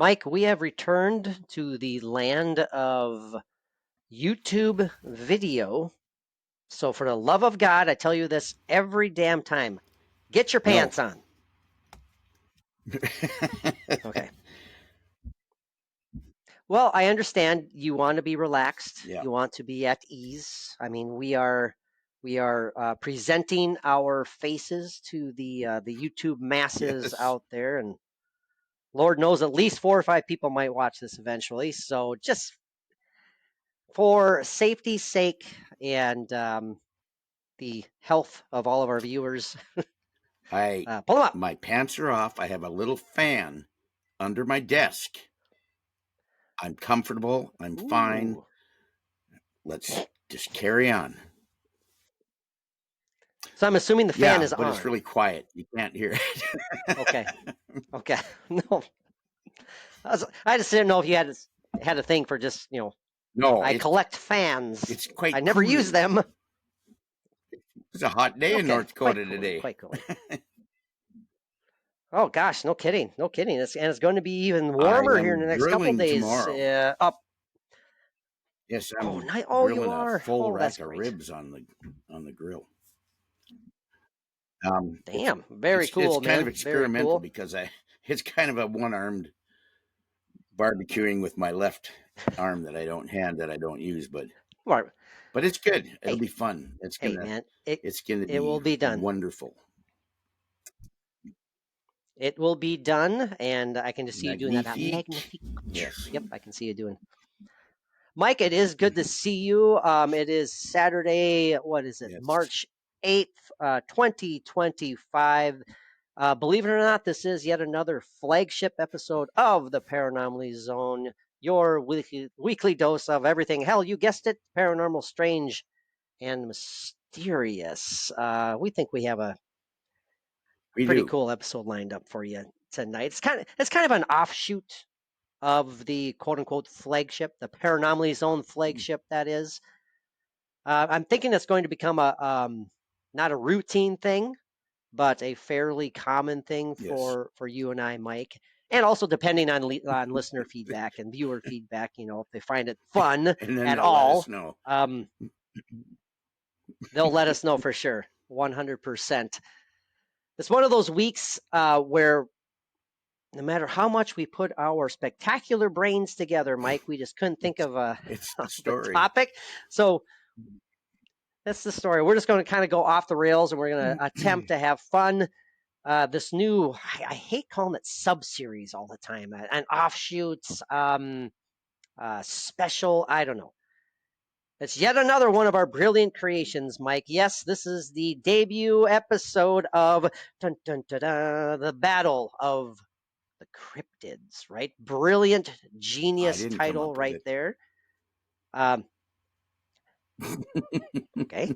Mike, we have returned to the land of YouTube video. So, for the love of God, I tell you this every damn time: get your No. pants on. Okay. Well, I understand you want to be relaxed. Yeah. You want to be at ease. I mean, we are presenting our faces to the YouTube masses Yes. out there, and Lord knows at least 4 or 5 people might watch this eventually. So, just for safety's sake and the health of all of our viewers, pull them up. My pants are off. I have a little fan under my desk. I'm comfortable. I'm fine. Ooh. Let's just carry on. So I'm assuming the fan Yeah, is but it's on. really quiet. You can't hear it. Okay. Okay. No, I just didn't know if you had a thing for just No, I collect fans. it's quite I never use cooling. them. It's a hot day in Okay, North quite Dakota cooling, today. quite cooling. Oh gosh, no kidding, no kidding. It's going to be even I warmer here in the am next couple grilling days. tomorrow. Up. Yes, Oh, I'm oh, you grilling a are. full Oh, that's rack of great. ribs on the grill. It's Damn, very it's cool, kind of man. Very experimental cool. because it's kind of a one-armed barbecuing with my left arm that I don't use, but Mark, it's good. It'll hey, be fun. hey, man, It's gonna it will be be done. wonderful. It will be done, and I can just see you doing that. Magnifique. Magnifique. Yes. Yep, I can see you doing. Mike, it is good to see you. It is Saturday. What is it? Yes. March 8th, 2025. Believe it or not, this is yet another flagship episode of the Paranormally Zone, your weekly dose of everything. Hell, you guessed it, paranormal, strange, and mysterious. We think we have a We pretty do. cool episode lined up for you tonight. It's kind of an offshoot of the quote unquote flagship, the Paranormally Zone flagship. That is, I'm thinking it's going to become a not a routine thing, but a fairly common thing Yes. for you and I, Mike. And also depending on listener feedback and viewer feedback, if they find it fun And then at they'll let us all, know. they'll let us know for sure, 100%. It's one of those weeks where no matter how much we put our spectacular brains together, Mike, we just couldn't think of It's the of a story. topic. So that's the story. We're just going to kind of go off the rails and we're going to attempt to have fun. This new, I hate calling it sub-series all the time, and offshoots, special, I don't know. It's yet another one of our brilliant creations, Mike. Yes, this is the debut episode of dun, dun, dun, dun, the Battle of the Cryptids, right? Brilliant, I genius didn't come title up with right it. there. Um, okay.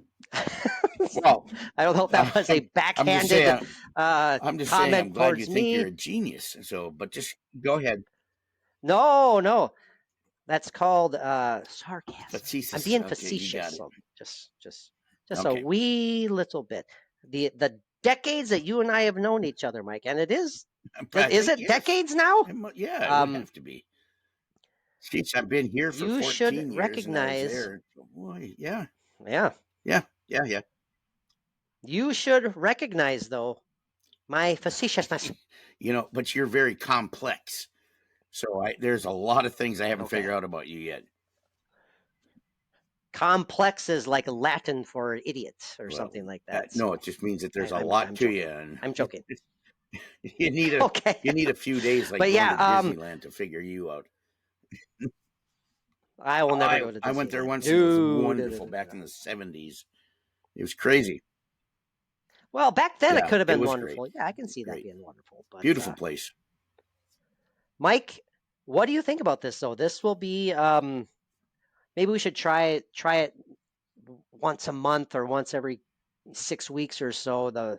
So I don't know if that was a I'm just backhanded saying. I'm just saying. I'm comment glad you towards think you're me. a genius. So, but just go ahead. No, no, that's called sarcasm. I'm Facetious. being Okay, you got facetious, it. so just a Okay. wee little bit. The decades that you and I have known each other, Mike, and I is think it yes. decades now? Yeah, it would Um, have to be. Jeez, I've been here for you should 14 years, and I was recognize, there. Boy, yeah, yeah, yeah. you should recognize though my facetiousness. But you're very complex. So there's a lot of things I haven't Okay, figured out about you yet. complex is like Latin for idiot or Well, something like that. no, So it just means that there's a I'm lot to you, joking. and I'm joking. you need a Okay, you need a few days like but going yeah, to Disneyland to figure you out. I will never go to I went there Disneyland. once and it was No, no, no, wonderful no, back no. in the 70s. It was crazy. Well, back then it Yeah, could have it been was great. wonderful. Yeah, I can It was see that great. being wonderful. But Beautiful place. Mike, what do you think about this? Though this will be, maybe we should try it once a month or once every 6 weeks or so. The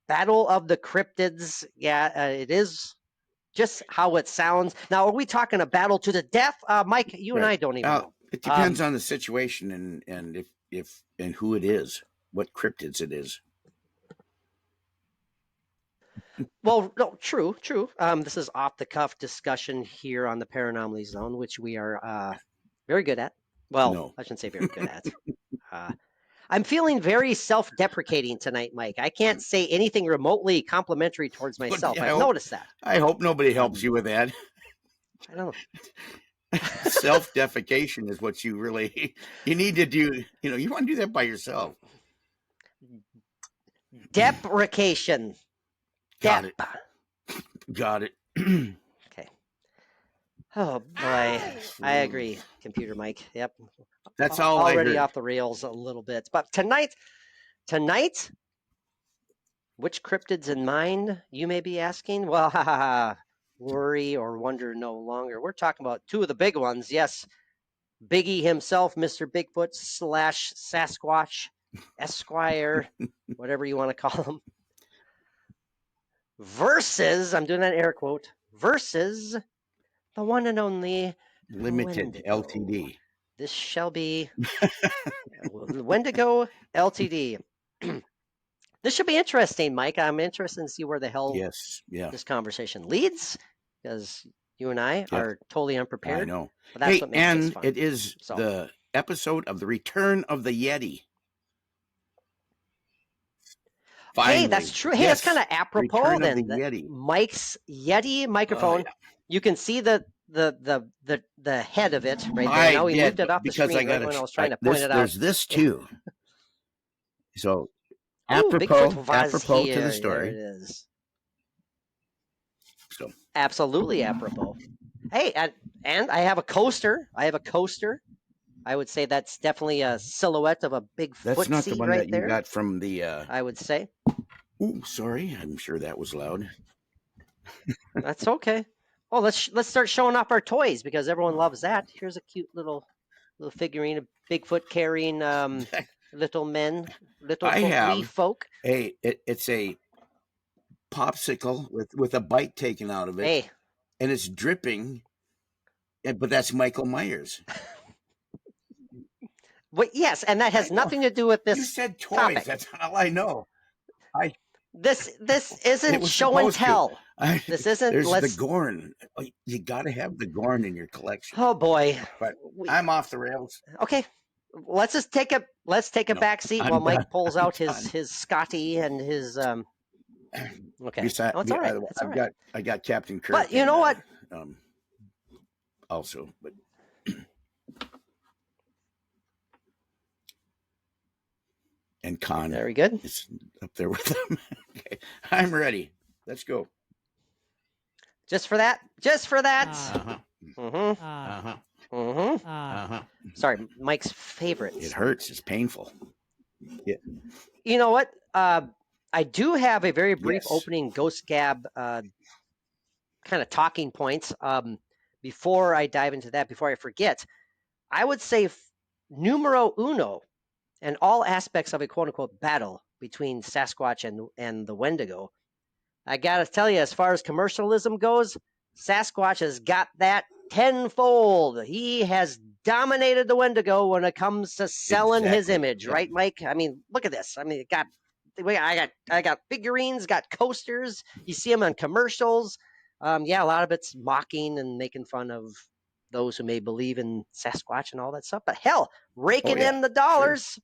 Battle of the Cryptids. Yeah, it is just how it sounds. Now, are we talking a battle to the death, Mike? You and Right. I don't even know. It depends on the situation and if and who it is, what cryptids it is. Well, no, true, true. This is off the cuff discussion here on the Paranormally Zone, which we are very good at. Well, No. I shouldn't say very good at. Uh, I'm feeling very self-deprecating tonight, Mike. I can't say anything remotely complimentary towards But myself. I've noticed that. I hope nobody helps you with that. I don't know. Self-defecation is what you really you need to do. You want to do that by yourself. Deprecation. Got Dep. it. Got it. Okay. Oh boy, I agree, computer Mike. Yep. That's all I Already heard. off the rails a little bit. But tonight, which cryptids in mind, you may be asking? Well, worry or wonder no longer. We're talking about two of the big ones. Yes, Biggie himself, Mr. Bigfoot slash Sasquatch, Esquire, whatever you want to call him. Versus, I'm doing that air quote, versus the one and only Limited Wendigo. LTD. This shall be Wendigo LTD. This should be interesting, Mike. I'm interested to see where the hell Yes. Yeah. this conversation leads, because you and I Yeah. are totally I unprepared. know. But that's Hey, what makes this and fun. it is So. the episode of the Return of the Yeti. Finally. Hey, that's true. Hey, Yes. that's kind of apropos Return of then. the Yeti. Mike's Yeti microphone. Oh, yeah. You can see the head of it right there. Now we did, moved it off the because screen right when I was trying to this, point it out. There's this too. So Oh, Bigfoot was apropos here. to the There story. it is. So Absolutely apropos. Hey, and I have a coaster. I would say that's definitely a silhouette of a big that's not the footsie one right that you there. got from the. I would say. Ooh, sorry. I'm sure that was loud. That's okay. Oh, let's start showing off our toys because everyone loves that. Here's a cute little figurine of Bigfoot carrying little men, wee folk. Hey, it's a popsicle with a bite taken out of it. Hey, and it's dripping. But that's Michael Myers. Yes, and that has nothing to do with this. You said toys. Topic. That's all I know. This isn't show and tell. This isn't. There's the Gorn. You got to have the Gorn in your collection. Oh boy! But I'm off the rails. Okay, let's just take a back seat while Mike pulls out his Scotty and his Okay, Besides, it's all right. It's all right. I got Captain Kirk. But you know what? Also, but. And Con. Very good. It's up there with them. Okay, I'm ready. Let's go. Just for that. Uh-huh. Mm-hmm. Uh-huh. Mm-hmm. Uh-huh. Sorry, Mike's favorites. It hurts. It's painful. Yeah. You know what? I do have a very brief opening Ghost Gab kind of talking points. Before I dive into that, before I forget, I would say numero uno and all aspects of a quote-unquote battle between Sasquatch and the Wendigo. I got to tell you, as far as commercialism goes, Sasquatch has got that tenfold. He has dominated the Wendigo when it comes to selling his image, right, Mike? I mean, look at this. I mean, I got figurines, got coasters. You see them on commercials. Yeah, a lot of it's mocking and making fun of those who may believe in Sasquatch and all that stuff. But hell, raking in the dollars. Sure.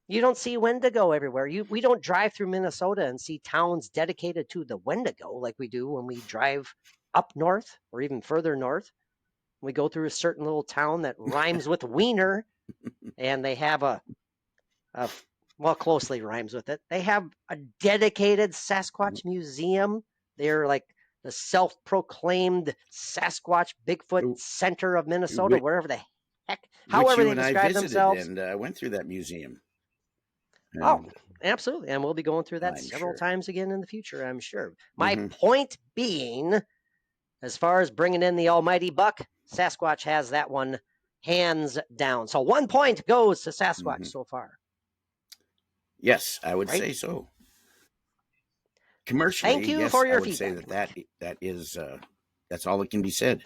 You don't see Wendigo everywhere. We don't drive through Minnesota and see towns dedicated to the Wendigo like we do when we drive up north or even further north. We go through a certain little town that rhymes with wiener, and they have closely rhymes with it. They have a dedicated Sasquatch museum. They're like the self-proclaimed Sasquatch Bigfoot Center of Minnesota, wherever the heck, however they describe themselves. And I went through that museum. Oh, absolutely. And we'll be going through that several times again in the future, I'm sure. My point being, as far as bringing in the almighty buck, Sasquatch has that one hands down. So 1 point goes to Sasquatch so far. Yes, I would say so. Commercially, thank you for your feedback. I would say that is that's all that can be said.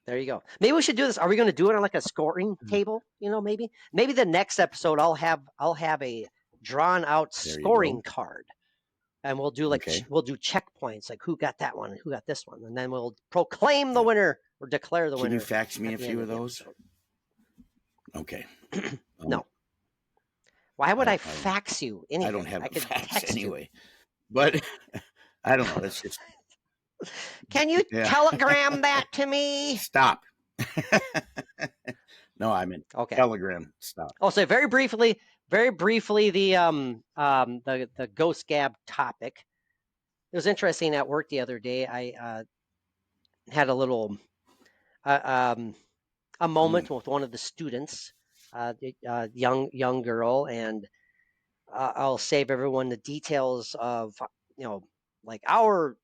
There you go. Maybe we should do this. Are we going to do it on like a scoring table? You know, maybe the next episode I'll have a drawn out There you go. scoring card, and we'll do like Okay. we'll do checkpoints, like who got that one and who got this one, and then we'll proclaim the Yeah. winner or declare the Can you winner fax me at a the end few of of the those? episode. Okay. Um, No, why would I I fax you I don't anything? have I a could fax text you. anyway, but I don't know. That's just Can you yeah. telegram that to me? Stop. No, I meant Okay. Telegram. Stop. Oh, so very briefly, the ghost gab topic. It was interesting at work the other day. I had a little uh, um, a Mm, moment with one of the students, young girl, and I'll save everyone the details of you know like our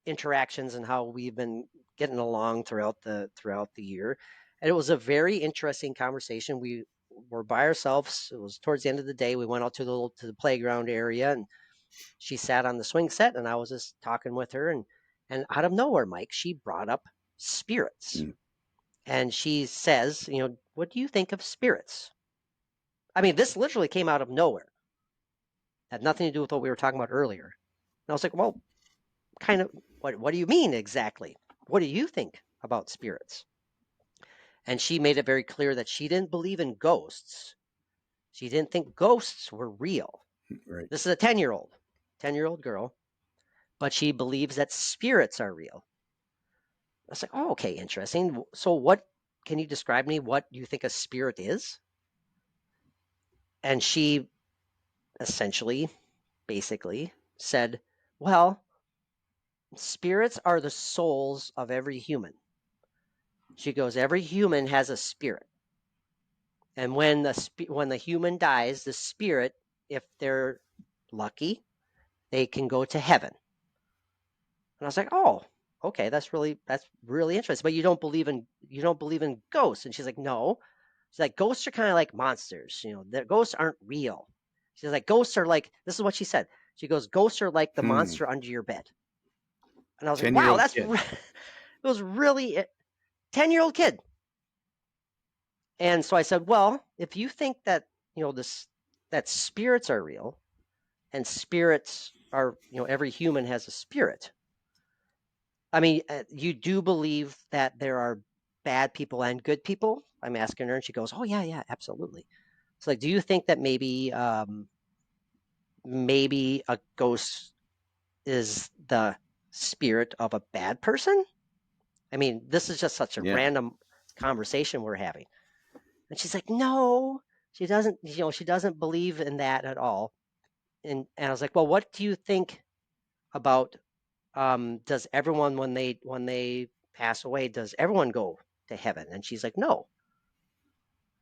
interactions and how we've been getting along throughout the year. And it was a very interesting conversation. We were by ourselves. It was towards the end of the day. We went out to the playground area, and she sat on the swing set, and I was just talking with her, and out of nowhere, Mike, she brought up spirits, mm, and she says, what do you think of spirits? I mean, this literally came out of nowhere. Had nothing to do with what we were talking about earlier. And I was like, well, kind of, what do you mean exactly? What do you think about spirits? And she made it very clear that she didn't believe in ghosts. She didn't think ghosts were real. right. This is a 10-year-old girl, but she believes that spirits are real. I was like, oh, okay, interesting. So what can you describe me what you think a spirit is? And she essentially, basically said, well, spirits are the souls of every human. She goes, every human has a spirit. And when the human dies, the spirit, if they're lucky, they can go to heaven. And I was like, oh, okay, that's really interesting. But you don't believe in ghosts. And she's like, no. She's like, ghosts are kind of like monsters. The ghosts aren't real. She's like, ghosts are like this is what she said. She goes, ghosts are like the Hmm. monster under your bed. And I was like, wow, 10-year-old kid. it was really 10-year-old kid. And so I said, well, if you think that this that spirits are real and spirits are every human has a spirit. I mean, you do believe that there are bad people and good people? I'm asking her, and she goes, "Oh yeah, yeah, absolutely." It's like, do you think that maybe a ghost is the spirit of a bad person? I mean, this is just such a Yeah. random conversation we're having, and she's like, "No, she doesn't. She doesn't believe in that at all." And I was like, "Well, what do you think about does everyone when they pass away, does everyone go to heaven?" And she's like, no.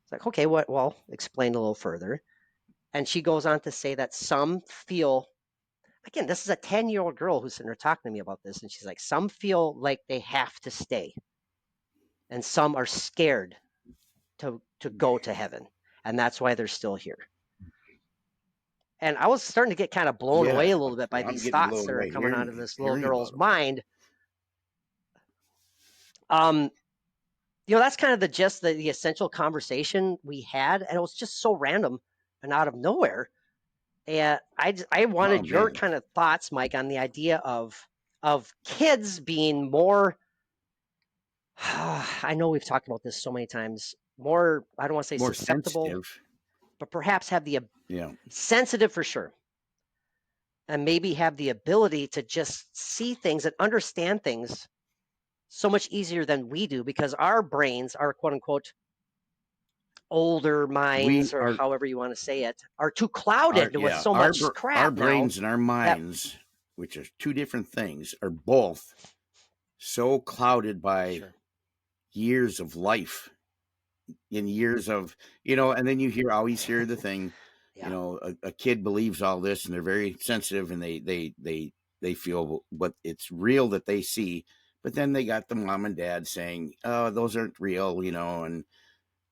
It's like, okay, what? Well, explain a little further. And she goes on to say that some feel, again, this is a 10-year-old girl who's sitting there talking to me about this, and she's like, some feel like they have to stay, and some are scared to go to heaven, and that's why they're still here. And I was starting to get kind of blown away Yeah. a little bit by I'm these getting thoughts blown that are away coming out of hearing this little hearing girl's about them. mind. Um, that's kind of the gist, the essential conversation we had, and it was just so random and out of nowhere. And I Oh wanted your man. kind of thoughts, Mike, on the idea of kids being more. I know we've talked about this so many times. More, I don't want to say More susceptible, sensitive. but perhaps have the Yeah. sensitive for sure, and maybe have the ability to just see things and understand things so much easier than we do because our brains, our quote unquote older minds, We or are however you want to say it, are too clouded with so much our crap now brains and our that minds, which are two different things, are both so clouded by sure, years of life in years of and then you always hear the thing, yeah, a kid believes all this and they're very sensitive and they feel what it's real that they see, but then they got the mom and dad saying, oh, those aren't real, and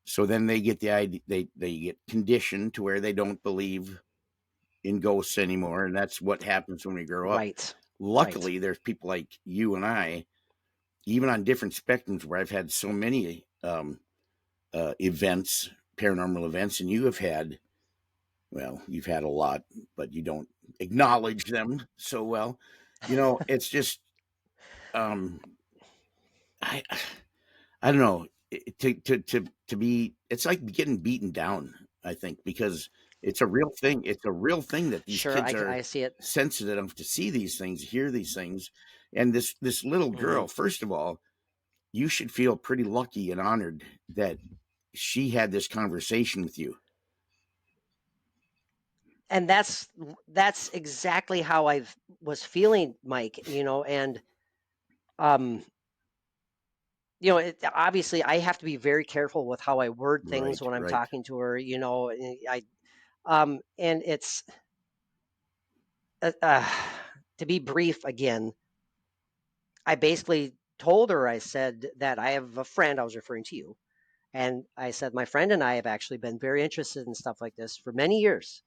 so then they get the idea, they get conditioned to where they don't believe in ghosts anymore, and that's what happens when we grow up. right, right, Luckily there's people like you and I, even on different spectrums, where I've had so many events, paranormal events, and you have had Well, you've had a lot, but you don't acknowledge them so well. It's just um I I don't know. To be, it's like getting beaten down, I think, because it's a real thing. It's a real thing that these Sure, kids are I see it. sensitive enough to see these things, hear these things. And this little Hmm. girl, first of all, you should feel pretty lucky and honored that she had this conversation with you. And that's exactly how I was feeling, Mike. And um, obviously, I have to be very careful with how I word things Right, when I'm right. talking to her. And it's uh, uh, to be brief again. I basically told her, I said that I have a friend. I was referring to you. And I said, my friend and I have actually been very interested in stuff like this for many years.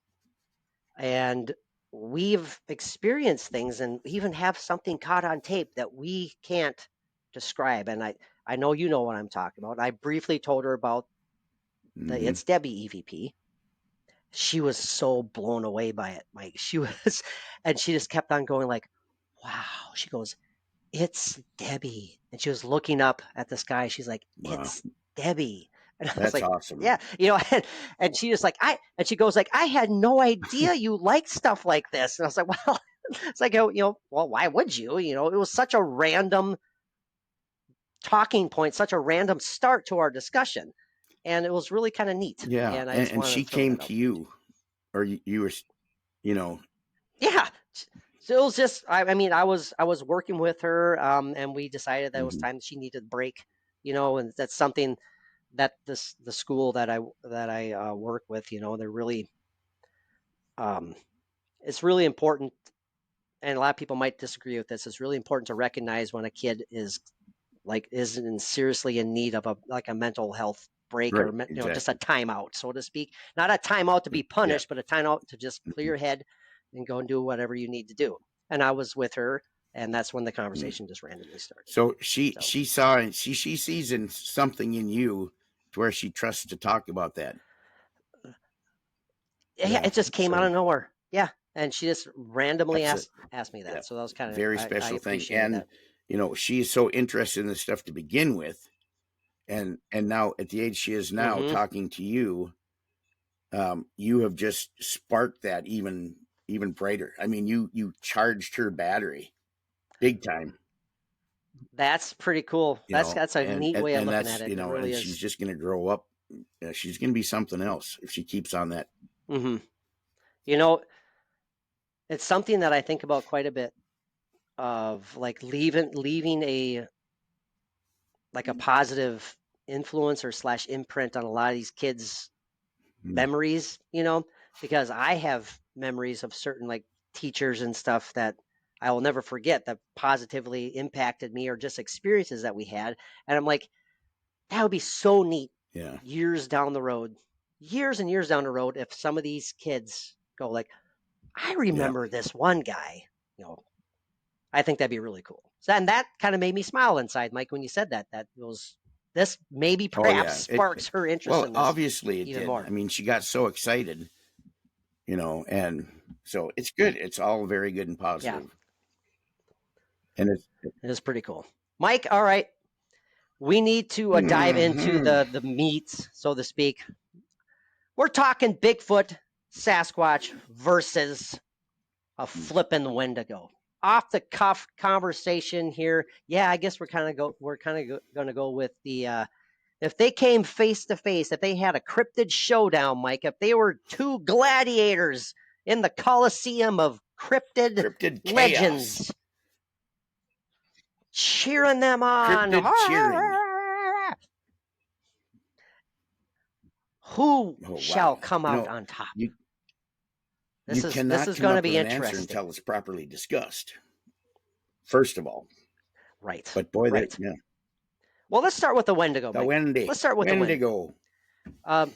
And we've experienced things and we even have something caught on tape that we can't describe. And I know you know what I'm talking about. I briefly told her about the Hmm. It's Debbie EVP. She was so blown away by it, Mike. She was, and she just kept on going like, wow. She goes, it's Debbie. And she was looking up at the sky. She's like, Wow, it's Debbie. And I was that's like, awesome. yeah, and she just like, and she goes like, I had no idea you liked stuff like this. And I was like, well, it's like, well, why would you? It was such a random talking point, such a random start to our discussion. And it was really kind of neat. Yeah, And I just and wanted to she throw came that to out there too. you, or you were, you know, Yeah. So it was just, I mean, I was working with her, and we decided that it was hmm time she needed a break, and that's something that the school that I work with, they're really, um, it's really important, and a lot of people might disagree with this. It's really important to recognize when a kid is seriously in need of a mental health break, or right, just a exactly. timeout, so to speak. Not a timeout to be Yeah. punished, but a timeout to just clear Mhm. your head and go and do whatever you need to do. And I was with her, and that's when the Mm. conversation just randomly started. So she So she saw she sees in something in you to where she trusts to talk about that. yeah, Yeah. it just came out So of nowhere. Yeah, and she just randomly that's a asked me yeah, that. So that was kind of, very I special thing. appreciated And that. she is so interested in this stuff to begin with, and now at the age she is now, Hmm. talking to you, you have just sparked that even brighter. I mean, you charged her battery big time. That's pretty cool. That's a And neat way of looking at that's it. It really and she's is. just going to grow up. She's going to be something else if she keeps on that. Hmm. You know, it's something that I think about quite a bit, of like leaving a positive influence or slash imprint on a lot of these kids' Mm. memories, because I have memories of certain like teachers and stuff that I will never forget that positively impacted me, or just experiences that we had. And I'm like, that would be so neat Yeah, years down the road, years and years down the road, if some of these kids go like, I yeah. remember this one guy, you know, I think that'd be really cool. So, and that kind of made me smile inside, Mike, when you said that. That was this maybe Oh perhaps yeah. sparks her interest Well, in this obviously it even did. I more. mean, she got so excited, and so it's good. It's all very good and Yeah, positive. And it's it is pretty cool. Mike, all right. We need to dive into Mhm. the meat, so to speak. We're talking Bigfoot, Sasquatch versus a flippin' Wendigo. Off the cuff conversation here. Yeah, I guess we're kind of going to go with the if they came face to face, if they had a cryptid showdown, Mike, if they were two gladiators in the Coliseum of cryptid Cryptid chaos. legends, cheering them on, Cryptid cheering. who Oh shall wow. come out on top? You This you is this cannot is come going to up with be an answer interesting. until it's properly discussed. First of all, Right, but boy, there, right. yeah, Well, let's start with the Wendigo, the Mike. Let's start with the Wendigo. Wendigo. Um,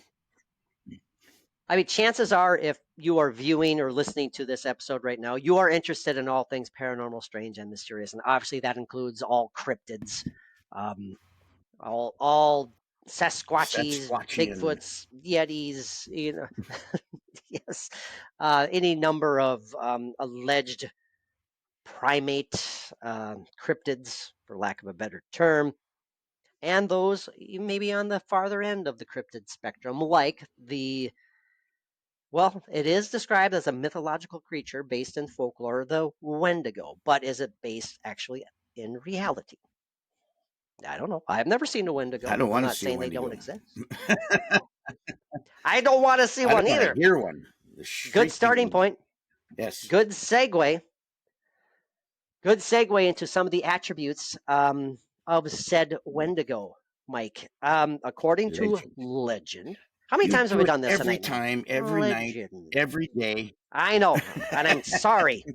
I mean, chances are, if you are viewing or listening to this episode right now, you are interested in all things paranormal, strange, and mysterious, and obviously that includes all cryptids, um, all Sasquatches, Sasquatchian. Bigfoots, Yetis. Yes, any number of alleged primate cryptids, for lack of a better term, and those maybe on the farther end of the cryptid spectrum, like the well, it is described as a mythological creature based in folklore, the Wendigo, but is it based actually in reality? I don't know. I've never seen a I Wendigo. don't I'm want to not see a saying they don't Wendigo. exist. I don't want to see I don't one want to either. hear one. The Good starting shrieking. point. Yes. Good segue. Good segue into some of the attributes of said Wendigo, Mike. According to Legend. legend, how many You times have do we it done this every tonight now? time, every night, Legend. every day. I know, and I'm sorry.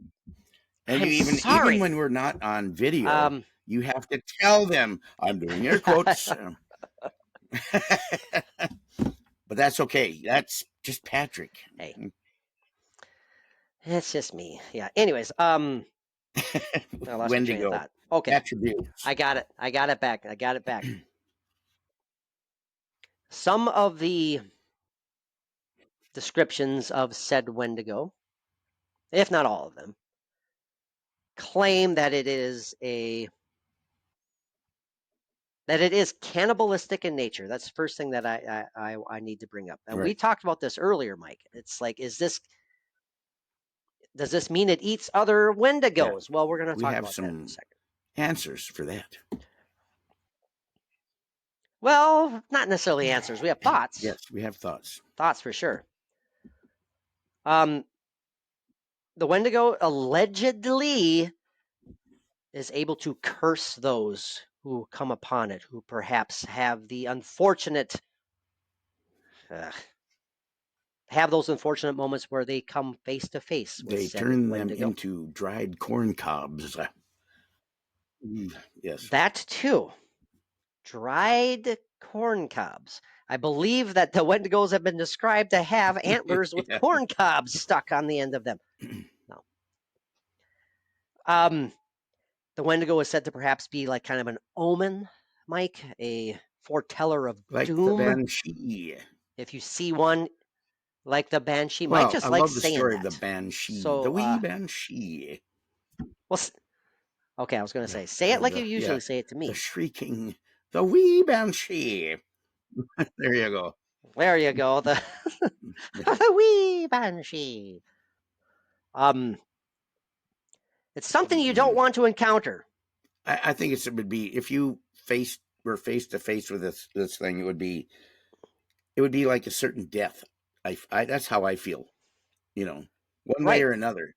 And you I'm even sorry. when we're not on video, Um, you have to tell them I'm doing air quotes. But that's okay. That's just Patrick. hey, it's just me. Yeah. Anyways, I lost my train of Wendigo thought. Okay, attributes. I got it. I got it back. I got it back. Some of the descriptions of said Wendigo, if not all of them, claim that it is cannibalistic in nature. That's the first thing that I need to bring up. And we Right. talked about this earlier, Mike. It's like, does this mean it eats other Yeah. Wendigos? Well, we're going to We talk have about that in a some second. answers for that. Well, not necessarily answers. We have thoughts. Yes, we have thoughts. Thoughts for sure. Um, the Wendigo allegedly is able to curse those who come upon it, who perhaps have the unfortunate, uh, have those unfortunate moments where they come face to face with They said turn them Wendigo. into dried corn cobs. Yes. That too, dried corn cobs. I believe that the Wendigos have been described to have antlers with Yeah. corn cobs stuck on the end of them. No. Um, the Wendigo is said to perhaps be like kind of an omen, Mike, a foreteller of Like the doom. banshee. If you see one like the banshee, Mike Well, I just likes love the saying story of the that. banshee, the So, wee banshee. well, okay, I was going to Yeah, say it like you yeah, usually say it to the me. shrieking, the wee banshee. There you go. There you go, the Yeah. the wee banshee. Um, it's something you don't want to encounter. I think it would be if you were face to face with this thing. It would be like a certain death. That's how I feel. You know, one way Right. or another.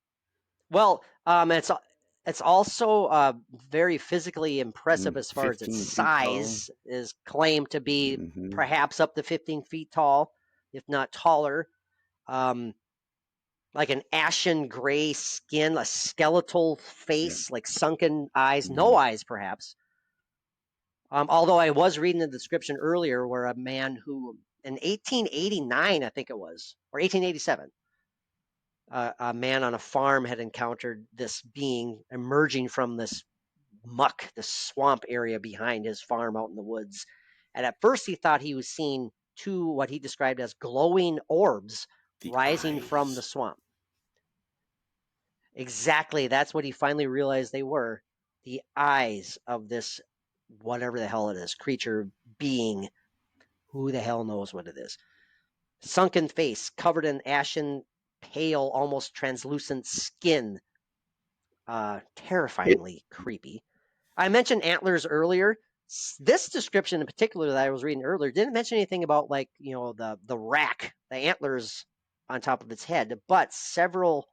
Well, it's also very physically impressive as far as its 15 feet tall. size is claimed to be Hmm. perhaps up to 15 feet tall, if not taller. Um, like an ashen gray skin, a skeletal Yeah. face, like sunken eyes, no Hmm. eyes, perhaps. Although I was reading the description earlier where a man who in 1889, I think it was, or 1887, a man on a farm had encountered this being emerging from this muck, this swamp area behind his farm out in the woods. And at first, he thought he was seeing two what he described as glowing orbs The rising from the eyes. swamp. Exactly, that's what he finally realized they were, the eyes of this whatever the hell it is, creature, being, who the hell knows what it is. Sunken face, covered in ashen, pale, almost translucent skin. It, Terrifyingly creepy. I mentioned antlers earlier. This description in particular that I was reading earlier didn't mention anything about like the rack, the antlers on top of its head, but several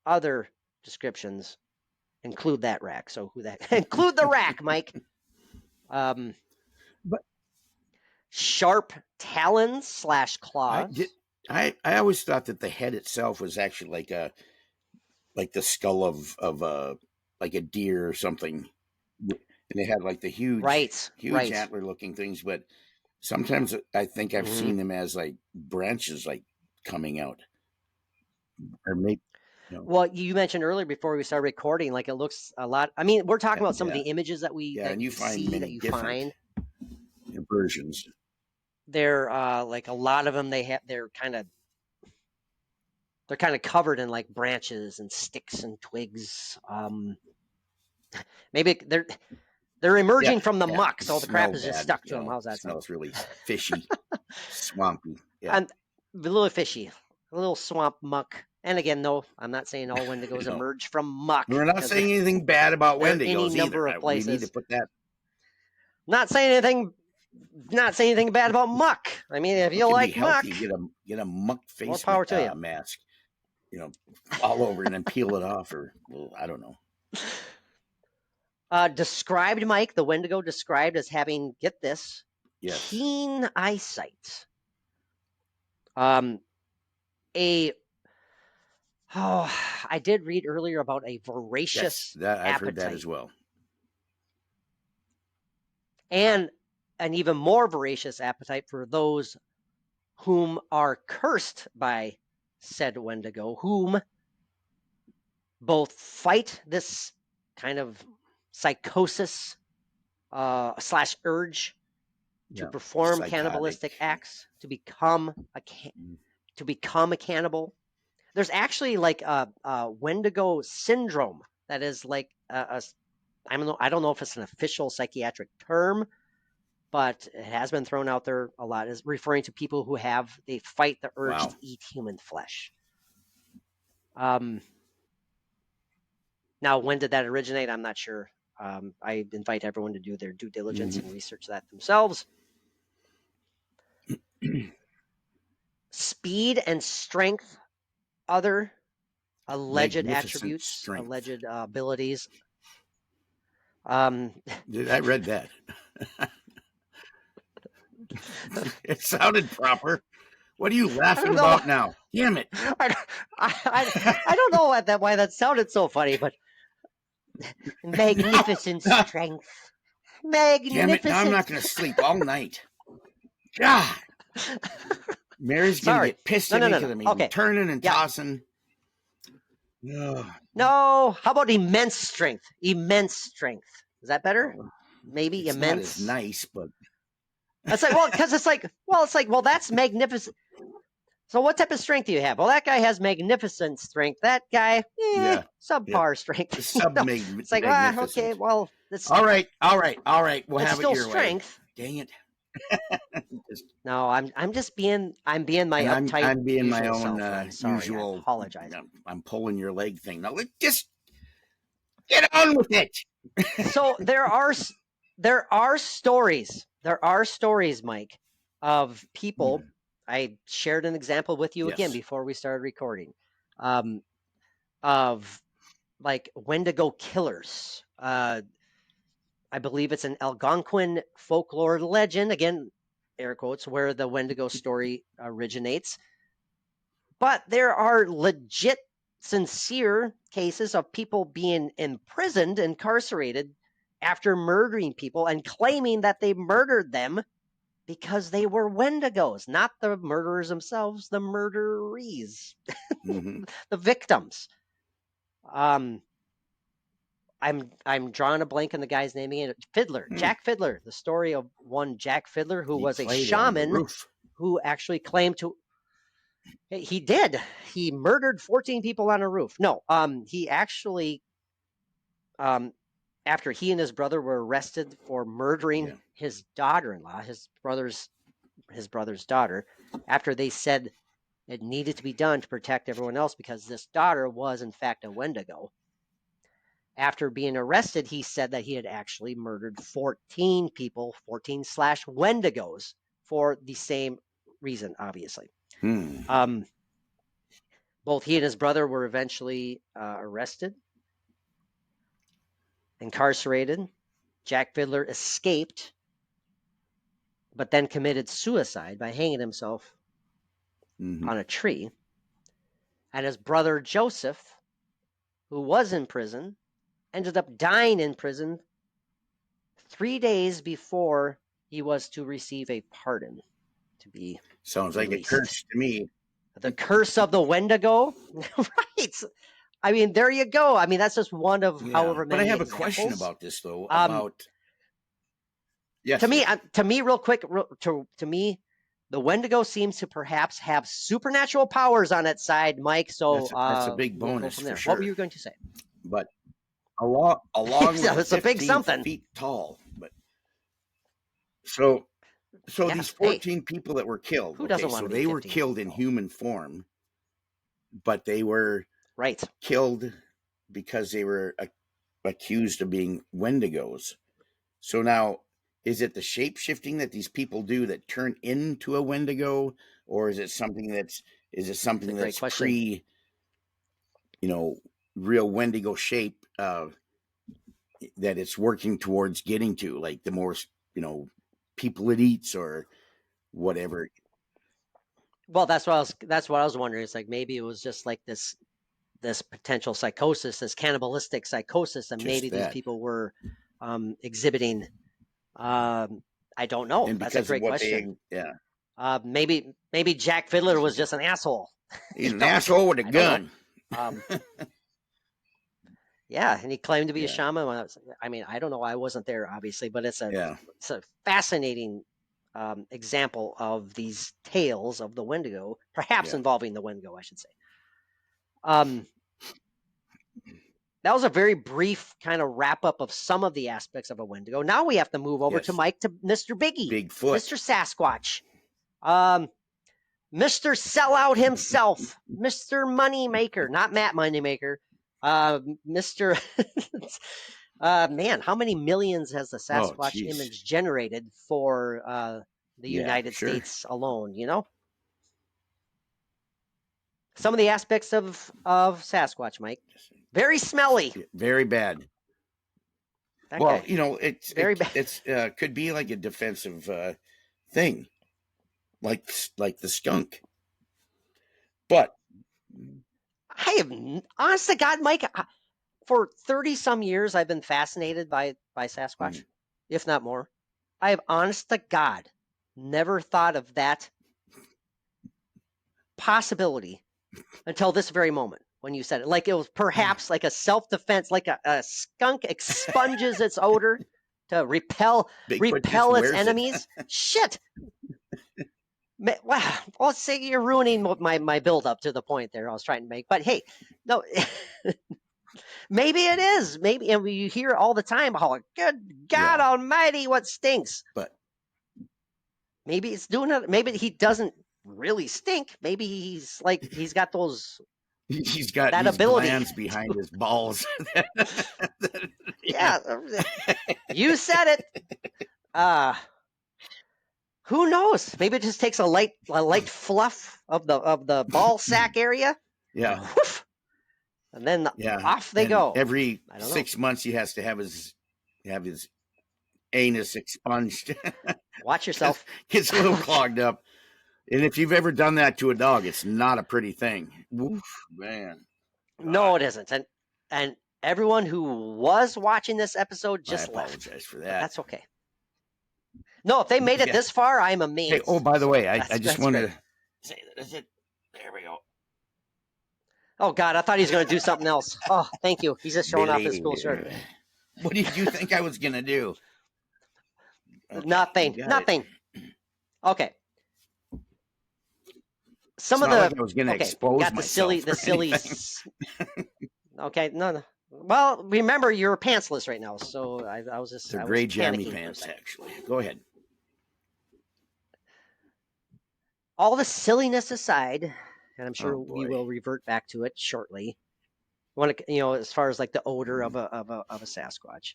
other descriptions include that rack. So who that include the rack, Mike? Um, but Sharp talons slash I did. claws. I always thought that the head itself was actually like the skull of like a deer or something, and they had like the Right, huge right. antler looking things. But sometimes I think I've Hmm. seen them as like branches like coming out, or maybe you know, Well, you mentioned earlier before we started recording, like it looks a lot. I mean, we're talking about some of yeah, the images that we yeah, that and you you find see many that you different find. versions. They're like a lot of them. They're kind of They're kind of covered in like branches and sticks and twigs. Maybe they're Yeah, emerging from the yeah. muck, so the crap Smell is just bad. stuck to them. How's that sound? Smells really fishy, swampy. Yeah. And a little fishy, a little swamp muck. And again, no, I'm not saying all Wendigos No, emerge from muck we're not because saying anything bad about they're any Wendigos either. number of We need to places. put that. Not saying anything. Not saying anything bad about muck. I mean, if It you can be like muck, healthy. Get a muck more face power to you. mask. All over and then peel it off, or well, I don't know. Described, Mike, the Wendigo described as having, get this, Yes, keen eyesight. Um, a I did read earlier about a yes, voracious that I've heard that appetite as well. and an even more voracious appetite for those whom are cursed by said Wendigo, whom both fight this kind of psychosis slash urge to Yeah, perform psychotic. cannibalistic acts, to become a cannibal. There's actually like a Wendigo syndrome that is like I don't know if it's an official psychiatric term, but it has been thrown out there a lot as referring to people who they fight the urge Wow. to eat human flesh. Um, Now, when did that originate? I'm not sure. I invite everyone to do their due diligence and research that themselves. Speed and strength, other alleged Magnificent attributes, strength. alleged abilities. Um, Dude, I read that. It sounded proper. What are you I don't laughing know. about now? Damn it! I don't know why that sounded so funny, but magnificent strength, Damn it! Now I'm magnificent. not going to sleep all night. God, Mary's going to Sorry, get pissed no, at no, me no, because no. I'm Okay, turning and yeah, tossing. Ugh. no. How about immense strength? Immense strength. Is that better? Maybe It's not as immense. nice, but It's like, because well, that's magnificent. So what type of strength do you have? Well, that guy has magnificent strength. That guy, yeah, yeah. subpar strength. It's like, okay, Magnificent. well, it's All right, all right, all right. We'll have it still your way. strength. Dang it! Just- No, I'm just being my and uptight I'm being my usual own self. I'm sorry. I usual. apologize. I'm pulling your leg thing. Now just get on with it. So there are stories. There are stories, Mike, of people. I shared an example with you again Yes. before we started recording, um, of like Wendigo killers. I believe it's an Algonquin folklore legend, again, air quotes, where the Wendigo story originates. But there are legit, sincere cases of people being imprisoned, incarcerated after murdering people and claiming that they murdered them because they were Wendigos, not the murderers themselves, the murderees, Mm-hmm. the victims. Um, I'm drawing a blank on the guy's name again. Fiddler, Jack Fiddler. The story of one Jack Fiddler who He was a played it on the shaman roof. who actually claimed to. He did. He murdered 14 people on a roof. No, he actually, um, after he and his brother were arrested for murdering Yeah. his daughter-in-law, his brother's daughter, after they said it needed to be done to protect everyone else because this daughter was in fact a Wendigo. After being arrested, he said that he had actually murdered 14 people, 14 slash Wendigos, for the same reason, obviously. Hmm. Both he and his brother were eventually arrested, incarcerated. Jack Fiddler escaped, but then committed suicide by hanging himself Mm-hmm. on a tree. And his brother Joseph, who was in prison, ended up dying in prison 3 days before he was to receive a pardon to be Sounds like a released. curse to me. The curse of the Wendigo, right? I mean, there you go. I mean, that's just one of Yeah, however but I many have a question examples. about this though. Um, About yes, yes. to me, real quick, to me, The Wendigo seems to perhaps have supernatural powers on its side, Mike. So That's a big we'll go bonus from for there. What were sure. you going to say? But along with the It's a big 15 something. feet tall. But so Yeah. these Hey, 14 people that were killed, who okay, doesn't want so to be they were 15 feet killed in tall? human form, but they were Right. killed because they were accused of being Wendigos. So now, is it the shape shifting that these people do that turn into a Wendigo, or is it something It's a great that's question. pre, real Wendigo shape that it's working towards getting to, like the more people it eats or whatever. Well, that's what I was wondering. It's like maybe it was just like this potential psychosis, this cannibalistic psychosis, and maybe Just these that, people were exhibiting. I don't know. and That's a because of great what question. they, yeah, Maybe Jack Fiddler was just an asshole. he's an asshole with a I don't know. gun. Um, yeah, and he claimed to be a Yeah, shaman. I mean, I don't know. I wasn't there, obviously, but yeah, it's a fascinating example of these tales of the Wendigo, perhaps yeah. involving the Wendigo, I should say. Um, that was a very brief kind of wrap up of some of the aspects of a Wendigo. Now we have to move over to Yes, Mike to Mr. Biggie, Bigfoot. Mr. Sasquatch, um, Mr. Sellout himself, Mr. Moneymaker, not Matt Moneymaker, Mr. Man, how many millions has the Oh, Sasquatch jeez. image generated for the Yeah, United sure. States alone? Some of the aspects of Sasquatch, Mike. Very smelly. Very bad. Well, Okay, it's very bad. could be like a defensive thing, like the skunk. But I have, honest to God, Mike, for 30 some years, I've been fascinated by Sasquatch, mm, if not more. I have, honest to God, never thought of that possibility until this very moment when you said it. Like it was perhaps like a self defense, like a skunk expunges its odor to Bigfoot just repel its wears it. enemies. Shit. Wow. Let's say you're ruining my build up to the point there I was trying to make. But hey, no, maybe it is. Maybe, and you hear all the time how, good God Yeah, Almighty, what stinks. but Maybe it's doing it. Maybe he doesn't really stink. Maybe he's got he's got that these ability glands behind to. his balls. Yeah, you said it. Uh who knows? Maybe it just takes a light fluff of the ball sack area, and Yeah, whoof, and then yeah. off they And go. every I don't know. 6 months, he has to have his anus expunged Watch because yourself. it gets a little clogged up. And if you've ever done that to a dog, it's not a pretty thing. Woof, man. God, No, it isn't. And everyone who was watching this episode I just left, apologize for but that. that's okay. No, if they made it Yeah. this far, I'm Hey, oh, amazed. by the way, So I that's just that's wanted great. to say that is it. There we go. Oh God, I thought he was going to do something else. Oh, thank you. He's just showing off his cool shirt. Billy. What did you think I was going to do? Okay, you Nothing. got it. Nothing. Okay. It's Some of not like the I was going to okay, we expose got the silly, myself the or silly. anything. Okay, no. Well, remember you're pantsless right now, so I was They're I was gray jammy panicking for a pants, second. actually. Go ahead. All the silliness aside, and I'm Oh, sure we boy. will revert back to it shortly. Want to, as far as like the odor of a Sasquatch.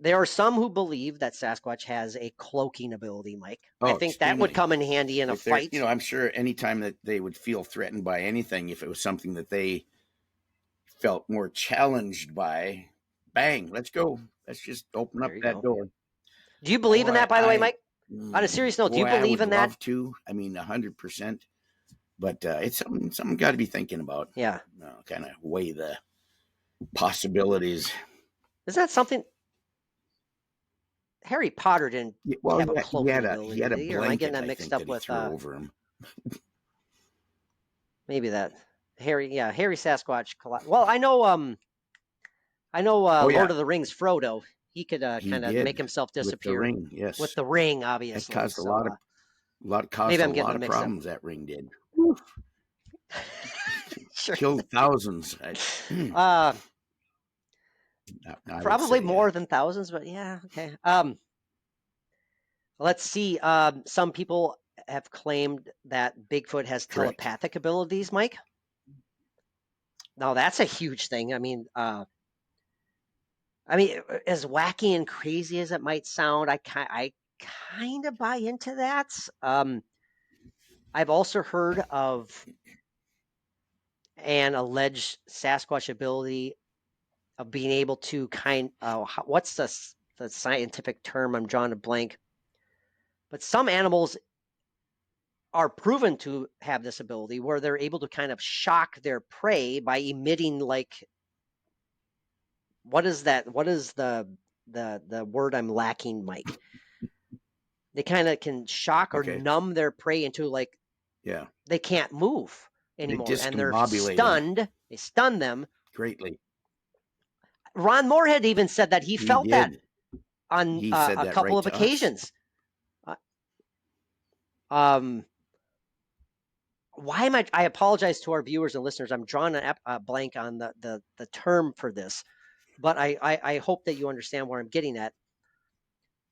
There are some who believe that Sasquatch has a cloaking ability, Mike. I Oh, think that would extremely. come in handy in a If they're, fight. I'm sure anytime that they would feel threatened by anything, if it was something that they felt more challenged by, bang, let's go. Let's just open up There you that go. door. Do you believe in that, by the way, Mike? On a serious note, do you Boy, I believe would in that? love to. I mean, 100%. But it's something got to be thinking about. Yeah. Kind of weigh the possibilities. Is that something Harry Potter didn't Well, have a cloaking he ability, had did a he? Or am I getting blanket, that I mixed think, up that he with threw over him. maybe that Harry? Yeah, Harry Sasquatch. Well, I know. Oh Lord yeah, of the Rings. Frodo. He could he kind of make did himself with the disappear ring. with Yes, the ring, that obviously. caused a So lot of Caused Maybe a I'm getting lot them of mixed up. problems. That ring did. Sure. Killed thousands. Uh, I would Probably say, yeah. more than thousands, but yeah, okay. Let's see. Some people have claimed that Bigfoot has Correct. telepathic abilities, Mike. Now that's a huge thing. I mean, as wacky and crazy as it might sound, I kind of buy into that. I've also heard of an alleged Sasquatch ability of being able to what's the scientific term? I'm drawing a blank. But some animals are proven to have this ability where they're able to kind of shock their prey by emitting like what is that? What is the word I'm lacking, Mike? They kind of can shock or Okay. numb their prey into like Yeah. they can't move They anymore and they're discombobulate them stunned. They stun them. greatly. Ron Moorhead even said that he He felt that did. on He said a that couple right of to us. occasions. Uh, um, why am I apologize to our viewers and listeners. I'm drawing a blank on the term for this, but I hope that you understand where I'm getting at.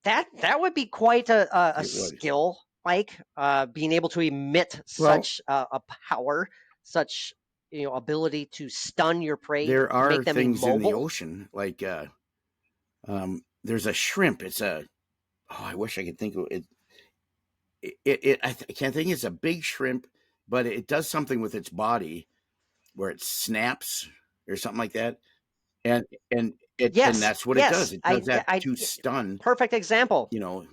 That would be quite a It would. skill, Mike. Being able to emit Well, such a power, such ability to stun your prey, there to are make them things in the immobile. ocean like there's a shrimp. It's a I wish I could think of it. I can't think. It's a big shrimp, but it does something with its body where it snaps or something like that, and Yes, that's what it does. yes, It does that I to stun, perfect example. you know,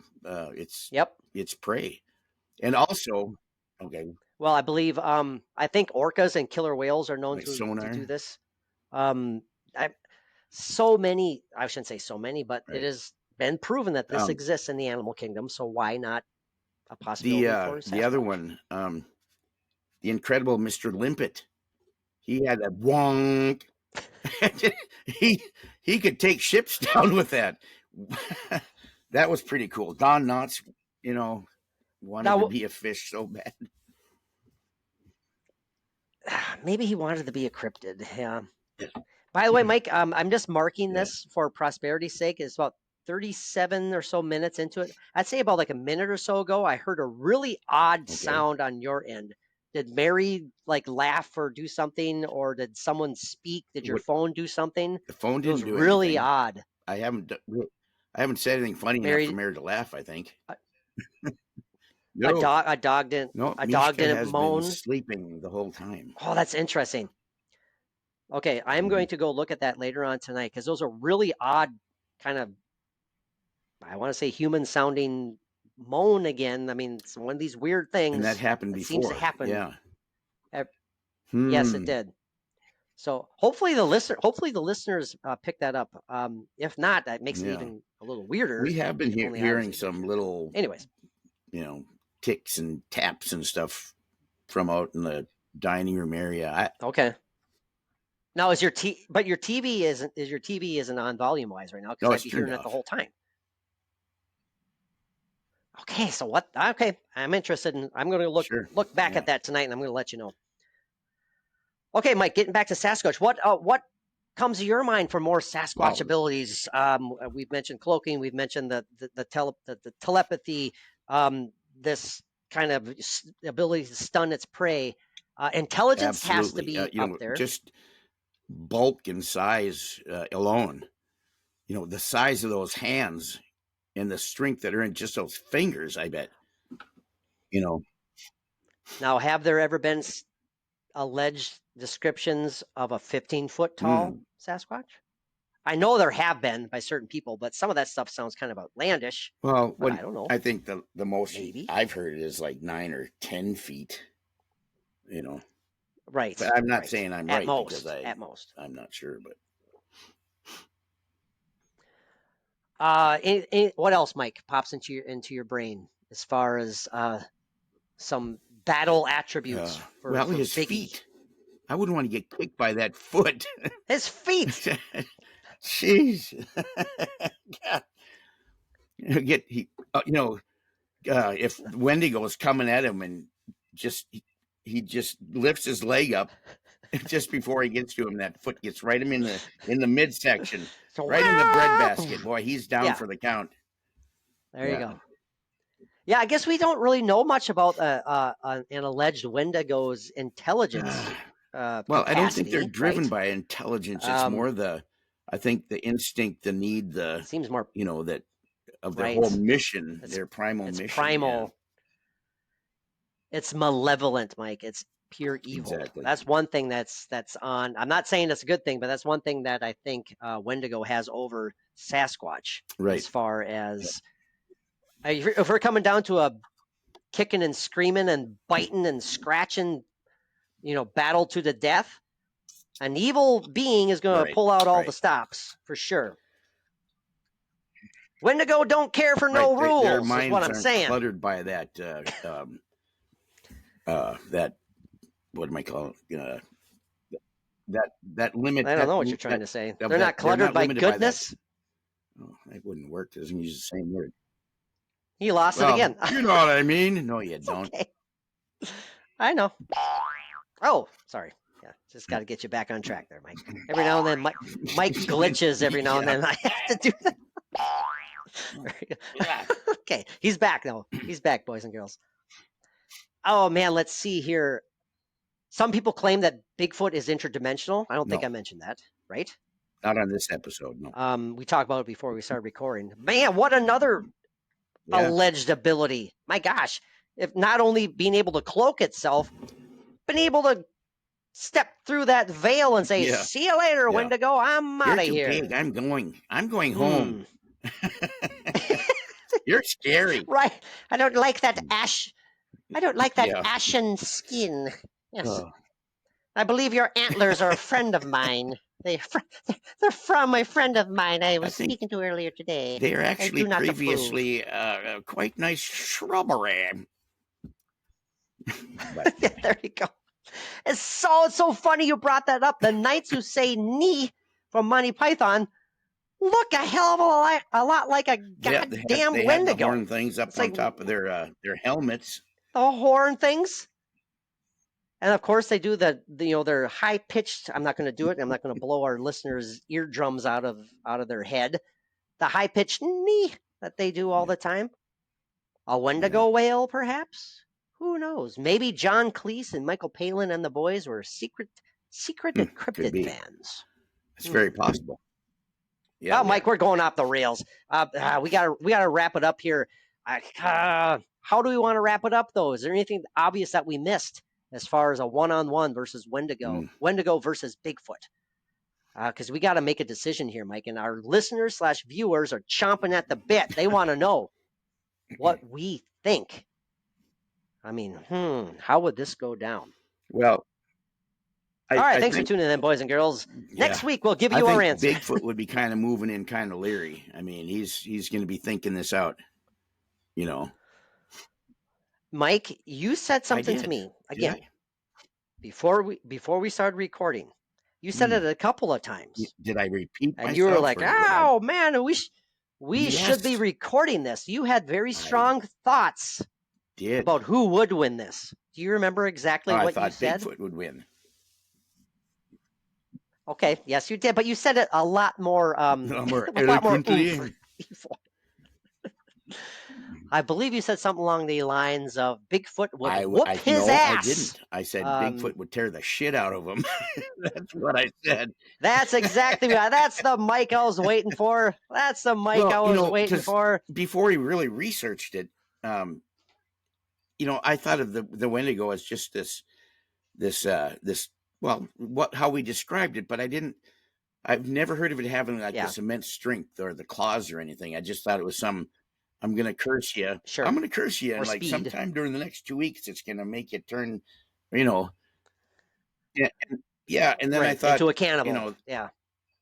its Yep. prey, and also okay, Well, I believe I think orcas and killer whales are known like to do sonar, this. Um, I so many I shouldn't say so many, but it right? has been proven that this Um, exists in the animal kingdom. So why not a possibility for the other Sasquatch? one, the incredible Mr. Limpet, he had a wonk. he he could take ships down with that. That was pretty cool. Don Knotts, you know, wanted to Now, be a fish so bad. maybe he wanted to be a cryptid. Yeah. By the way, Mike, I'm just marking Yeah. this for prosperity's sake. It's about 37 or so minutes into it. I'd say about like a minute or so ago, I heard a really odd Okay. sound on your end. Did Mary like laugh or do something, or did someone speak? Did your What phone do something? the phone It was didn't do really anything. odd. I haven't I haven't said anything funny enough for Mary, Mary to laugh, I think. a, No. a dog didn't, No, a dog Mishka didn't has been moan. sleeping the whole time. Oh, that's interesting. Okay, I'm Mhm. going to go look at that later on tonight because those are really odd kind of I want to say human sounding moan again. I mean, it's one of these weird And that things happened that seems to before. happen. Yeah. ev- Yes, it Hmm. did. So hopefully the listeners pick that up. If not, that makes it Yeah. even a little weirder. We have been If only I was hearing able to some hear it. little, Anyways, you know, ticks and taps and stuff from out in the dining room area. okay. Now but your TV isn't on volume wise right now because No, I'd it's be turned hearing it the off. whole time. Okay, so what? Okay, I'm interested in. I'm going to Sure. look back at Yeah. that tonight, and I'm going to let you know. Okay, Mike, getting back to Sasquatch, what comes to your mind for more Sasquatch Well, abilities? We've mentioned cloaking, we've mentioned the telepathy, this kind of ability to stun its prey. Intelligence has to absolutely. be You up know, there. just bulk and size alone. You know, the size of those hands and the strength that are in just those fingers. I bet. You know. Now, have there ever been alleged descriptions of a 15-foot tall Mm. Sasquatch? I know there have been by certain people, but some of that stuff sounds kind of outlandish. Well, But what I don't know. I think the most Maybe. I've heard is like 9 or 10 feet. You know, Right, but I'm not right. saying I'm right because At most. I'm not sure. But What else, Mike, pops into your brain as far as some battle attributes well, for his Biggie? feet. I wouldn't want to get kicked by that foot. His feet. Jeez. Get if Wendigo is coming at him and he just lifts his leg up just before he gets to him, that foot gets right him in the midsection, So, right in the breadbasket. Boy, he's down yeah, for the count. there you Yeah. go. Yeah, I guess we don't really know much about an alleged Wendigo's intelligence Well, I don't think they're capacity, driven right? by intelligence. It's Um, more I think the instinct, the need, Seems more that of their whole right. mission, It's their primal it's mission. Yeah, primal. It's malevolent, Mike. It's pure evil. exactly. That's one thing that's on. I'm not saying that's a good thing, but that's one thing that I think Wendigo has over Sasquatch Right. as far as if we're coming down to a kicking and screaming and biting and scratching, battle to the death. An evil being is going to Right. pull out all the Right. stops for sure. Wendigo don't care for Right. no Their rules, is what minds I'm aren't saying. cluttered by that what am I calling it? That limit I don't that know what you're trying that to say. of They're that not they're cluttered not by limited by that. goodness. Oh, that wouldn't work. It doesn't use the same word. He lost it Well, again. you know what I mean. No, you It's don't. okay. I know. Oh, sorry. Yeah, just got to get you back on track there, Mike. Every now and then, Mike glitches. Every now and Yeah. then, I have to do that. Okay, he's back now. He's back, boys and girls. Oh man, let's see here. Some people claim that Bigfoot is interdimensional. I don't think No, I mentioned that, right? not on this episode. No. We talked about it before we started recording. Man, what another Yeah. alleged ability. My gosh. If not only being able to cloak itself, been able to step through that veil and say, Yeah. "See you later, Yeah. Wendigo. I'm You're out of too big. here." I'm going home. Hmm. You're scary. Right. I don't like that ash. I don't like that Yeah. ashen skin. Yes. Oh, I believe your antlers are a friend of mine. They're from a friend of mine I I was think speaking to earlier today. they're I actually do not approve. previously quite nice shrubbery. But There you go. It's so funny you brought that up. The knights who say "knee" from Monty Python look a hell of a lot like a yeah, goddamn they have the Wendigo. horn things up It's on like top of their helmets. the horn things. And of course, they do their high pitched. I'm not going to do it. I'm not going to blow our listeners' eardrums out of their head. The high pitched knee that they do all Yeah. the time. A Yeah. Wendigo whale, perhaps. Who knows? Maybe John Cleese and Michael Palin and the boys were secret Could cryptid be. fans. It's very possible. Yeah, Oh, yeah. Mike, we're going off the rails. We gotta wrap it up here. How do we want to wrap it up, though? Is there anything obvious that we missed as far as a one-on-one versus Mm. Wendigo versus Bigfoot? Because we got to make a decision here, Mike, and our listeners/viewers are chomping at the bit. They want to know what we think. I mean, how would this go down? Well, All right, I thanks for think, tuning in, boys and girls. yeah, Next week we'll give I you our think answer. Bigfoot would be kind of moving in, kind of leery. I mean, he's going to be thinking this out. You know, Mike, you said I something to did. me Did again I? before we started recording. You said Mm. it a couple of times, Did I repeat and you were myself, like, or what? "Oh man, we should be Yes, recording this." You had very I strong thoughts did. about who would win this. Do you remember Oh, exactly I what you thought said? Bigfoot would win. Okay, yes, you did, but you said it a lot more More with a lot more eloquently. oomph. I believe you said something along the lines of Bigfoot would whoop his No, I ass. didn't. I said Bigfoot would tear the shit out of him. That's what I said. That's exactly what. That's the mic I was waiting for. That's the mic Well, I was waiting because for. before he really researched it, I thought of the Wendigo as just this. Well, how we described it, but I didn't. I've never heard of it having like Yeah, this immense strength or the claws or anything. I just thought it was some. I'm gonna curse you. I'm sure. gonna curse you, Or and like speed. sometime during the next 2 weeks, it's gonna make you turn. You know, yeah, yeah. And then I Right. thought, Into a you cannibal. know, Yeah.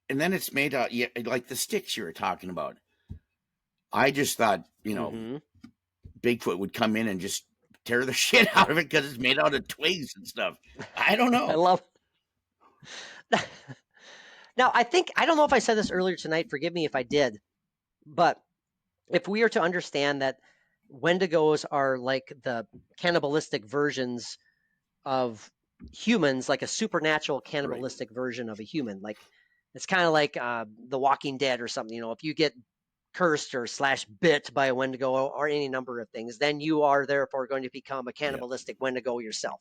and then it's made out, yeah, like the sticks you were talking about. I just thought, Mm-hmm. Bigfoot would come in and just tear the shit out of it because it's made out of twigs and stuff. I don't I know. love. Now, I don't know if I said this earlier tonight. Forgive me if I did, but if we are to understand that Wendigos are like the cannibalistic versions of humans, like a supernatural Right. cannibalistic version of a human. Like it's kind of like The Walking Dead or something. If you get cursed or slash bit by a Wendigo or any number of things, then you are therefore going to become a Yeah. cannibalistic Wendigo yourself.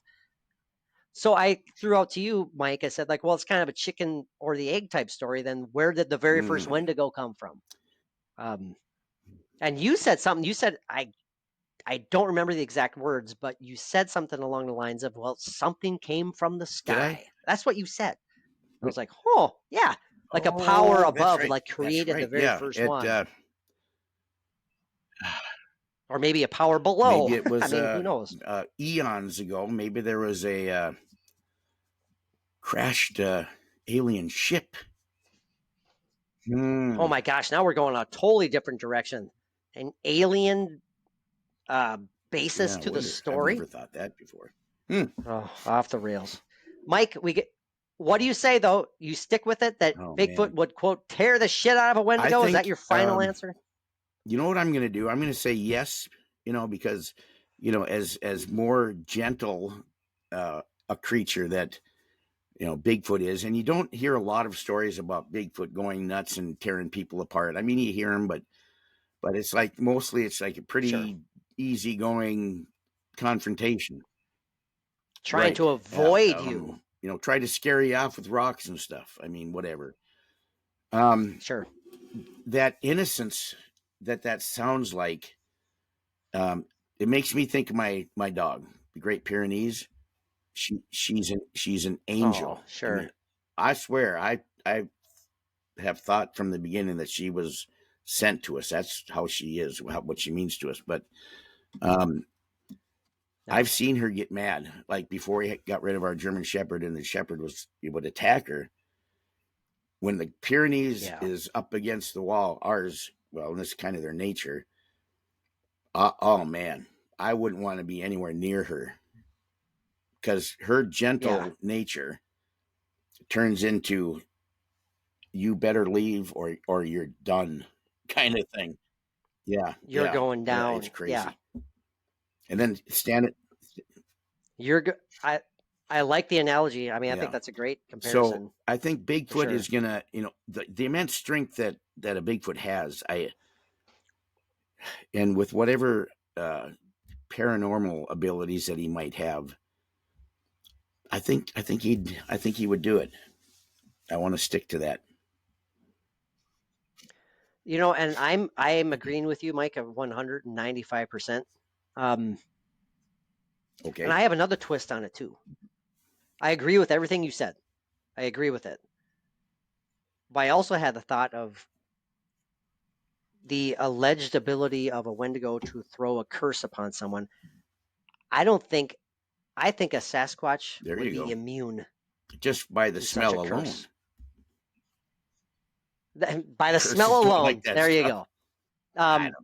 So I threw out to you, Mike. I said, like, well, it's kind of a chicken or the egg type story. Then where did the very first Mm. Wendigo come from? Um, and you said something. You said I don't remember the exact words, but you said something along the lines of, well, something came from the Did I? sky. That's what you said. I was like, oh, yeah. Like a power Oh, that's above, right. like That's created the right. very Yeah. first It one. Or maybe a power below. maybe it I was mean, who knows? eons ago. Maybe there was a crashed alien ship. Oh Hmm. my gosh, now we're going a totally different direction. An alien uh, basis Yeah. to the Wonder. I've never story. thought that before. Hmm. Oh, off the rails. Mike, we get. What do you say though? You stick with it that Oh Bigfoot man. would quote tear the shit out of a I Wendigo? Is that think your final answer? you know what I'm going to do. I'm going to say yes. Because as more gentle a creature that Bigfoot is, and you don't hear a lot of stories about Bigfoot going nuts and tearing people apart. I mean, you hear them, but it's like mostly it's like a Sure. pretty easygoing confrontation, Trying right? to Yeah. avoid you. Try to scare you off with rocks and stuff. I mean, whatever. Um, Sure. that innocence that sounds like, um, it makes me think of my dog, the Great Pyrenees. She's an angel. Oh, I mean, sure. I swear, I have thought from the beginning that she was sent to us. That's how she is, what she means to us. But um, Yeah. I've seen her get mad. Like before we got rid of our German Shepherd, and the Shepherd would attack her. When the Pyrenees Yeah. is up against the wall, ours, well, and this is kind of their nature. Oh man, I wouldn't want to be anywhere near her because her Yeah. gentle nature turns into you better leave or you're done kind of thing. Yeah, You're yeah, going yeah. It's down. Yeah. crazy. And then stand it. You're good. I like the analogy. I mean, I think Yeah. that's a great So comparison I think for Bigfoot is sure. gonna, the immense strength that a Bigfoot has. And with whatever uh, paranormal abilities that he might have, I think he would do it. I want to stick to that. And I'm agreeing with you, Mike, of 195%. Um, and Okay. I have another twist on it too. I agree with everything you said. I agree with it. But I also had the thought of the alleged ability of a Wendigo to throw a curse upon someone. I don't think I think a Sasquatch There would you be go. immune Just by the to such a smell alone. curse. By the smell Curses don't like alone, that there you stuff. go. I Um, don't.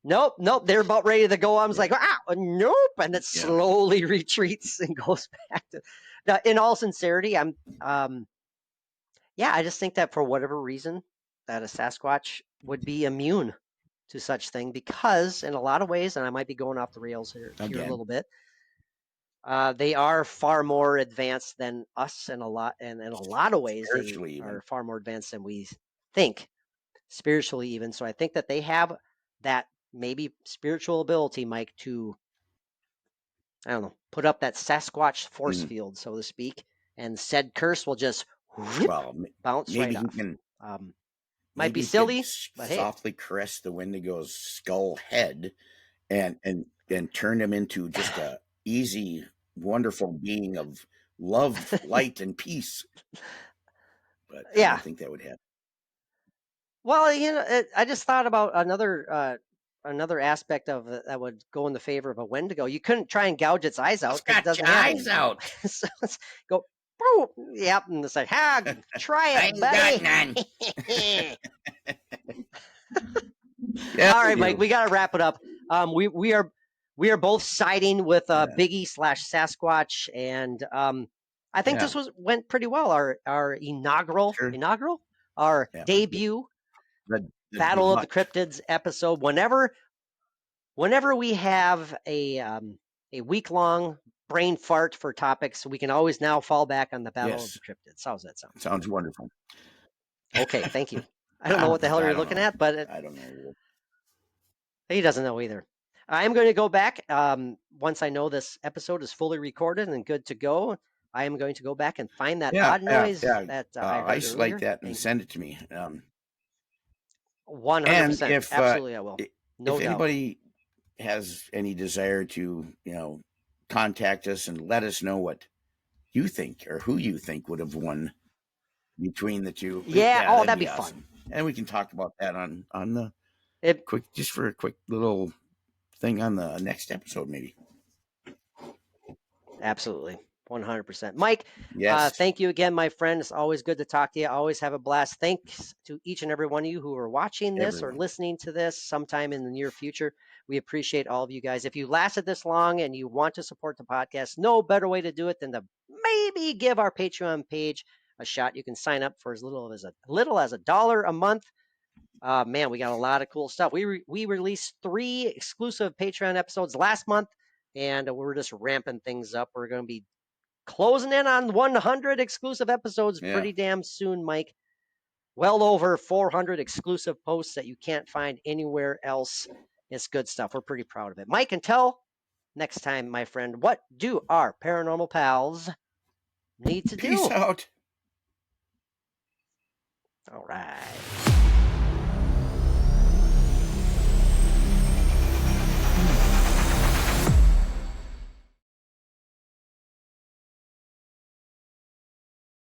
nope, nope. They're about ready to go. I was Yeah. like, nope, and it Yeah. slowly retreats and goes back to. Now, in all sincerity, yeah, I just think that for whatever reason, that a Sasquatch would be immune to such thing because, in a lot of ways, and I might be going off the rails here a Again, little bit, they are far more advanced than us in a lot, and in a lot of ways, they spiritually even. are far more advanced than we think, spiritually even. So I think that they have that maybe spiritual ability, Mike, to I don't know, put up that Sasquatch force Mhm. field, so to speak, and said curse will just whoop, Well, bounce maybe right he off. can. Might be Maybe he could silly, but hey, softly caress the Wendigo's skull head and turn him into just a easy, wonderful being of love, light, and peace. But I yeah. don't think that would happen. Well, I just thought about another aspect of it that would go in the favor of a Wendigo. You couldn't try and gouge its eyes out because it Scratch your doesn't have eyes any. out. So let's go. Boop, yep, and it's like, try I it, ain't got buddy. none. Yeah, All I right, Mike, do. we got to wrap it up. We are both siding with Yeah, Biggie slash Sasquatch, and I think yeah, this went pretty well. Our sure. our Yeah, debut the Battle of the debut. Cryptids episode. Whenever whenever we have a week long brain fart for topics, we can always now fall back on the Battle of the Yes, Cryptids. How's that sound? sounds wonderful. Okay, thank you. I don't know what the hell I you're don't looking know. at, but I don't know. he doesn't know either. I'm going to go back once I know this episode is fully recorded and good to go. I am going to go back and find that Yeah, odd yeah, noise yeah. that I heard Isolate earlier. that and Thank you. send it to me. And 100%. if Absolutely, I will. if No doubt. anybody has any desire to, contact us and let us know what you think or who you think would have won between the two, Yeah. yeah, Oh, that'd that'd be be fun. awesome. And we can talk about that on the It quick, just for a quick little thing on the next episode, maybe. Absolutely. 100%. Mike, Yes, thank you again, my friend. It's always good to talk to you. Always have a blast. Thanks to each and every one of you who are watching this or everyone. listening to this sometime in the near future. We appreciate all of you guys. If you lasted this long and you want to support the podcast, no better way to do it than to maybe give our Patreon page a shot. You can sign up for as little as $1 a month. Man, we got a lot of cool stuff. We released 3 exclusive Patreon episodes last month, and we're just ramping things up. We're going to be closing in on 100 exclusive episodes Yeah. pretty damn soon, Mike. Well over 400 exclusive posts that you can't find anywhere else. It's good stuff. We're pretty proud of it. Mike, until next time, my friend, what do our paranormal pals need to Peace do? out. All right.